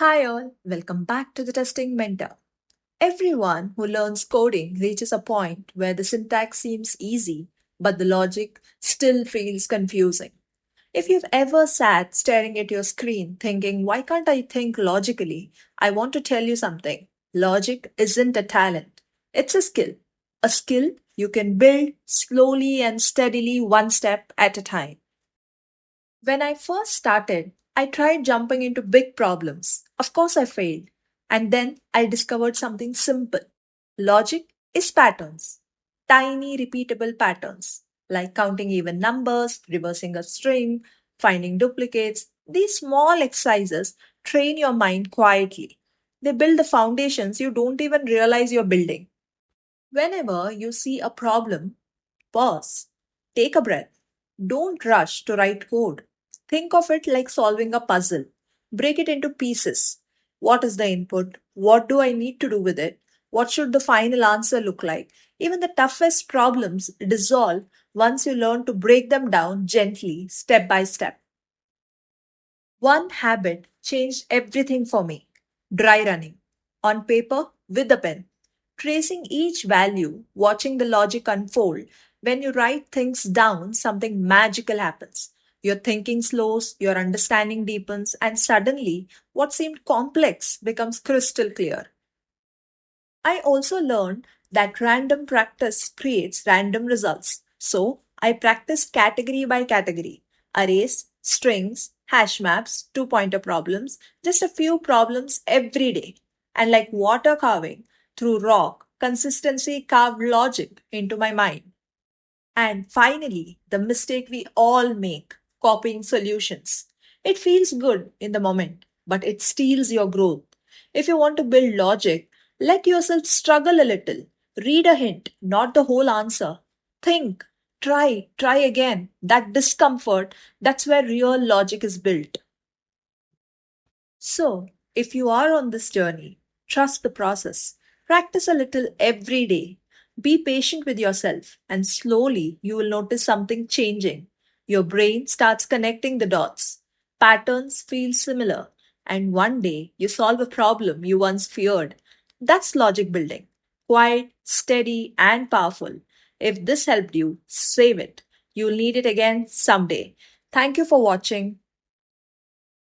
Hi all, welcome back to the Testing Mentor. Everyone who learns coding reaches a point where the syntax seems easy, but the logic still feels confusing. If you've ever sat staring at your screen thinking, why can't I think logically? I want to tell you something. Logic isn't a talent, it's a skill. A skill you can build slowly and steadily, one step at a time. When I first started, I tried jumping into big problems. Of course, I failed. And then I discovered something simple. Logic is patterns, tiny, repeatable patterns, like counting even numbers, reversing a string, finding duplicates. These small exercises train your mind quietly. They build the foundations you don't even realize you're building. Whenever you see a problem, pause, take a breath. Don't rush to write code. Think of it like solving a puzzle. Break it into pieces. What is the input? What do I need to do with it? What should the final answer look like? Even the toughest problems dissolve once you learn to break them down gently, step by step. One habit changed everything for me: dry running. On paper, with a pen. Tracing each value, watching the logic unfold. When you write things down, something magical happens. Your thinking slows, your understanding deepens, and suddenly what seemed complex becomes crystal clear. I also learned that random practice creates random results. So I practiced category by category: arrays, strings, hash maps, two pointer problems, just a few problems every day. And like water carving through rock, consistency carved logic into my mind. And finally, the mistake we all make: copying solutions. It feels good in the moment, but it steals your growth. If you want to build logic, let yourself struggle a little. Read a hint, not the whole answer. Think, try again. That discomfort, that's where real logic is built. So, if you are on this journey, trust the process. Practice a little every day. Be patient with yourself, and slowly you will notice something changing. Your brain starts connecting the dots. Patterns feel similar, and one day you solve a problem you once feared. That's logic building. Quiet, steady, and powerful. If this helped you, save it. You'll need it again someday. Thank you for watching.